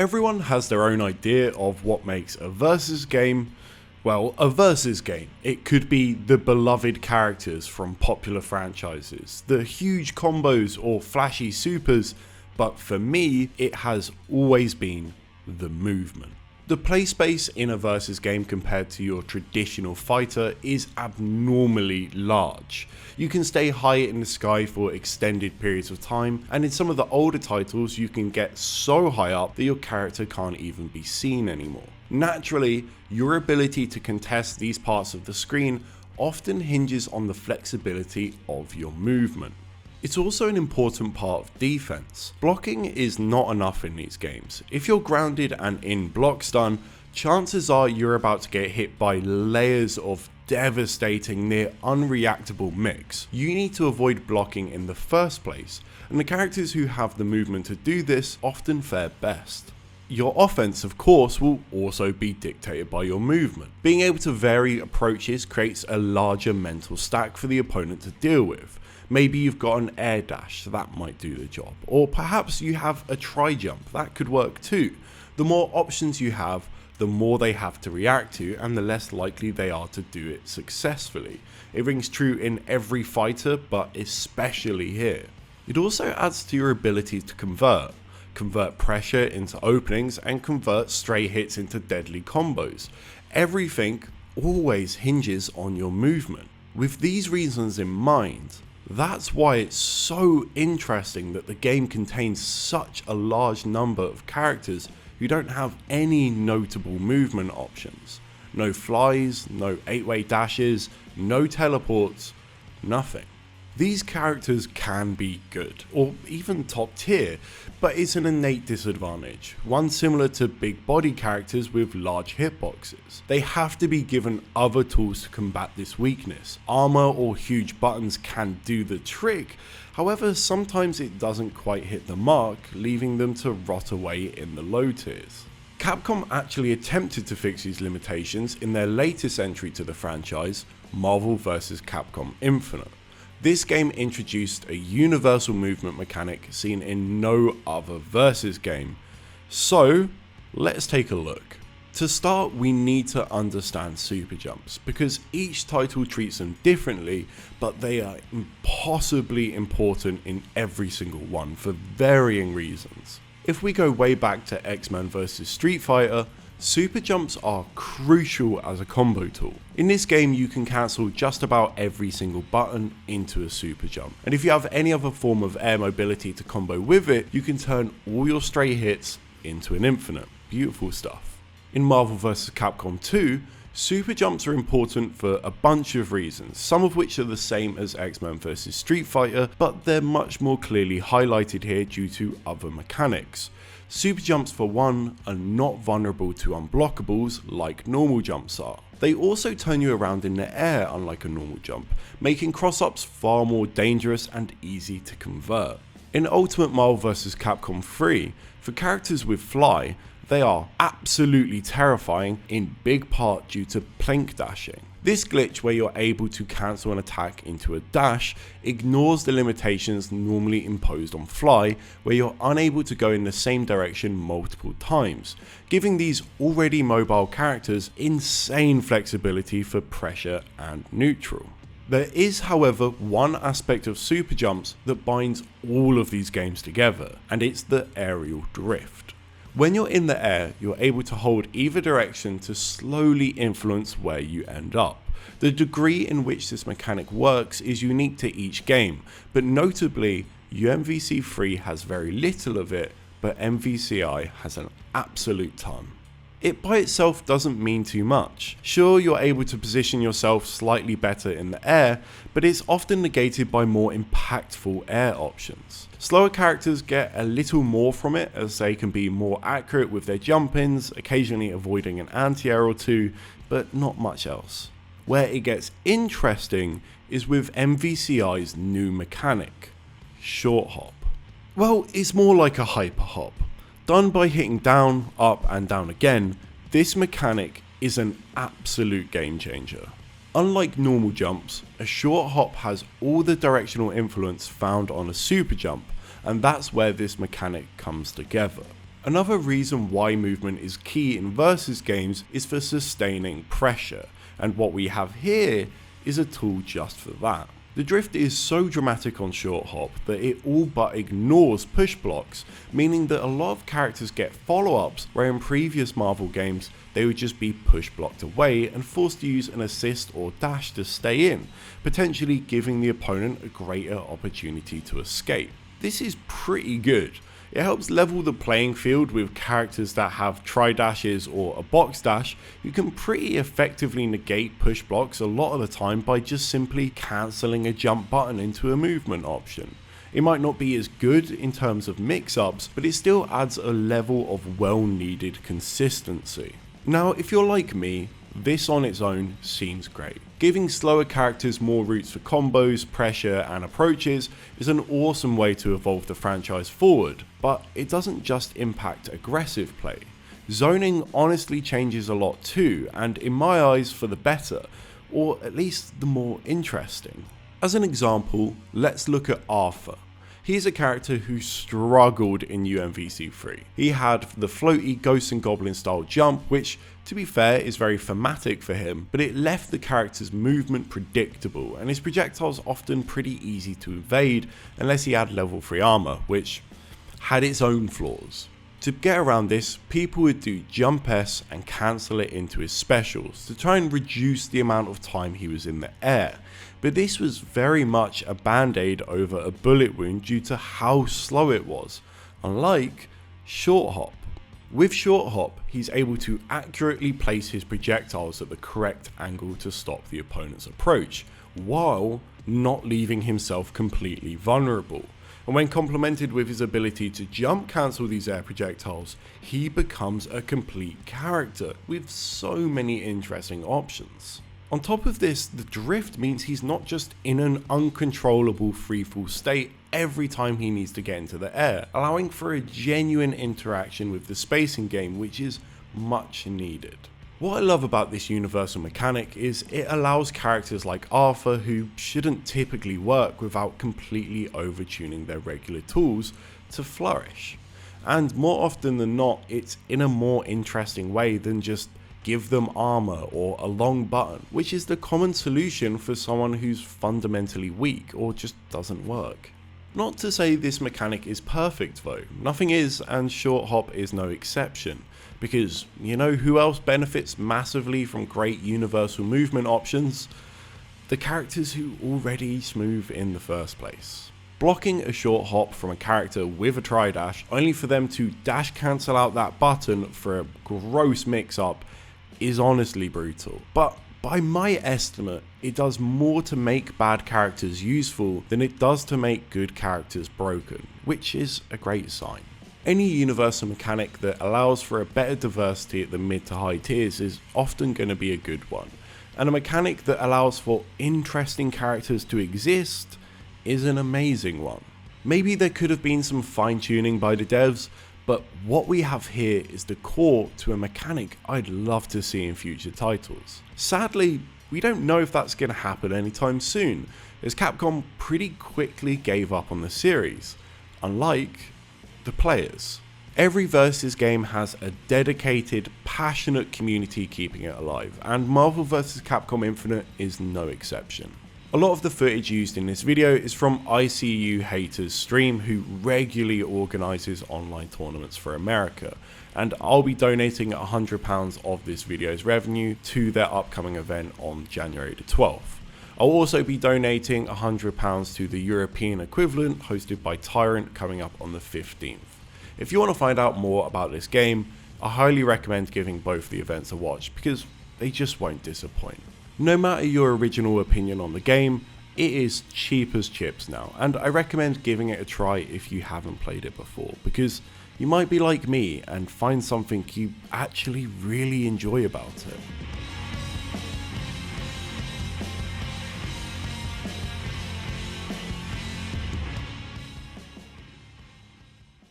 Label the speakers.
Speaker 1: Everyone has their own idea of what makes a versus game, well, a versus game. It could be the beloved characters from popular franchises, the huge combos or flashy supers, but for me, it has always been the movement. The play space in a versus game compared to your traditional fighter is abnormally large. You can stay high in the sky for extended periods of time, and in some of the older titles you can get so high up that your character can't even be seen anymore. Naturally, your ability to contest these parts of the screen often hinges on the flexibility of your movement. It's also an important part of defense. Blocking is not enough in these games. If you're grounded and in block stun, chances are you're about to get hit by layers of devastating, near unreactable mix. You need to avoid blocking in the first place, and the characters who have the movement to do this often fare best. Your offense, of course, will also be dictated by your movement. Being able to vary approaches creates a larger mental stack for the opponent to deal with. Maybe you've got an air dash, that might do the job. Or perhaps you have a tri-jump, that could work too. The more options you have, the more they have to react to, and the less likely they are to do it successfully. It rings true in every fighter, but especially here. It also adds to your ability to convert pressure into openings, and convert stray hits into deadly combos. Everything always hinges on your movement. With these reasons in mind, that's why it's so interesting that the game contains such a large number of characters who don't have any notable movement options. No flies, no 8-way dashes, no teleports, nothing. These characters can be good, or even top tier, but it's an innate disadvantage, one similar to big body characters with large hitboxes. They have to be given other tools to combat this weakness. Armor or huge buttons can do the trick, however sometimes it doesn't quite hit the mark, leaving them to rot away in the low tiers. Capcom actually attempted to fix these limitations in their latest entry to the franchise, Marvel vs. Capcom Infinite. This game introduced a universal movement mechanic seen in no other versus game. So let's take a look. To start, we need to understand super jumps, because each title treats them differently, but they are impossibly important in every single one for varying reasons. If we go way back to X-Men vs Street Fighter, super jumps are crucial as a combo tool. In this game you can cancel just about every single button into a super jump, and if you have any other form of air mobility to combo with it, you can turn all your stray hits into an infinite. Beautiful stuff. In Marvel vs. Capcom 2, super jumps are important for a bunch of reasons, some of which are the same as X-Men vs Street Fighter, but they're much more clearly highlighted here due to other mechanics. Super jumps, for one, are not vulnerable to unblockables like normal jumps are. They also turn you around in the air unlike a normal jump, making cross-ups far more dangerous and easy to convert. In Ultimate Marvel vs. Capcom 3, for characters with fly, they are absolutely terrifying, in big part due to plank dashing. This glitch, where you're able to cancel an attack into a dash, ignores the limitations normally imposed on fly, where you're unable to go in the same direction multiple times, giving these already mobile characters insane flexibility for pressure and neutral. There is, however, one aspect of super jumps that binds all of these games together, and it's the aerial drift. When you're in the air, you're able to hold either direction to slowly influence where you end up. The degree in which this mechanic works is unique to each game, but notably, MvCi 3 has very little of it, but MvCi has an absolute ton. It by itself doesn't mean too much. Sure, you're able to position yourself slightly better in the air, but it's often negated by more impactful air options. Slower characters get a little more from it, as they can be more accurate with their jump-ins, occasionally avoiding an anti-air or two, but not much else. Where it gets interesting is with MvCi's new mechanic, short hop. Well, it's more like a hyper hop. Done by hitting down, up and down again, this mechanic is an absolute game changer. Unlike normal jumps, a short hop has all the directional influence found on a super jump, and that's where this mechanic comes together. Another reason why movement is key in versus games is for sustaining pressure, and what we have here is a tool just for that. The drift is so dramatic on short hop that it all but ignores push blocks, meaning that a lot of characters get follow-ups where in previous Marvel games they would just be push blocked away and forced to use an assist or dash to stay in, potentially giving the opponent a greater opportunity to escape. This is pretty good. It helps level the playing field with characters that have tri-dashes or a box dash who can pretty effectively negate push blocks a lot of the time by just simply cancelling a jump button into a movement option. It might not be as good in terms of mix-ups, but it still adds a level of well-needed consistency. Now, if you're like me, this on its own seems great. Giving slower characters more routes for combos, pressure and approaches is an awesome way to evolve the franchise forward, but it doesn't just impact aggressive play. Zoning honestly changes a lot too, and in my eyes for the better, or at least the more interesting. As an example, let's look at Arthur. He's a character who struggled in MvCi. He had the floaty Ghosts and Goblins style jump, which to be fair is very thematic for him, but it left the character's movement predictable and his projectiles often pretty easy to evade unless he had level 3 armor, which had its own flaws. To get around this, people would do jump S and cancel it into his specials to try and reduce the amount of time he was in the air, but this was very much a band-aid over a bullet wound due to how slow it was, unlike short hop. With short hop, he's able to accurately place his projectiles at the correct angle to stop the opponent's approach, while not leaving himself completely vulnerable. And when complemented with his ability to jump cancel these air projectiles, he becomes a complete character with so many interesting options. On top of this, the drift means he's not just in an uncontrollable freefall state every time he needs to get into the air, allowing for a genuine interaction with the spacing game, which is much needed. What I love about this universal mechanic is it allows characters like Arthur, who shouldn't typically work without completely overtuning their regular tools, to flourish. And more often than not, it's in a more interesting way than just give them armor or a long button, which is the common solution for someone who's fundamentally weak or just doesn't work. Not to say this mechanic is perfect though, nothing is, and short hop is no exception, because you know who else benefits massively from great universal movement options? The characters who already smooth in the first place. Blocking a short hop from a character with a tri-dash only for them to dash cancel out that button for a gross mix-up is honestly brutal, but by my estimate, it does more to make bad characters useful than it does to make good characters broken, which is a great sign. Any universal mechanic that allows for a better diversity at the mid to high tiers is often going to be a good one, and a mechanic that allows for interesting characters to exist is an amazing one. Maybe there could have been some fine tuning by the devs, but what we have here is the core to a mechanic I'd love to see in future titles. Sadly, we don't know if that's going to happen anytime soon, as Capcom pretty quickly gave up on the series, unlike the players. Every Versus game has a dedicated, passionate community keeping it alive, and Marvel vs. Capcom Infinite is no exception. A lot of the footage used in this video is from ICU Haters stream, who regularly organises online tournaments for America, and I'll be donating £100 of this video's revenue to their upcoming event on January the 12th. I'll also be donating £100 to the European equivalent hosted by Tyrant coming up on the 15th. If you want to find out more about this game, I highly recommend giving both the events a watch because they just won't disappoint. No matter your original opinion on the game, it is cheap as chips now, and I recommend giving it a try if you haven't played it before, because you might be like me and find something you actually really enjoy about it.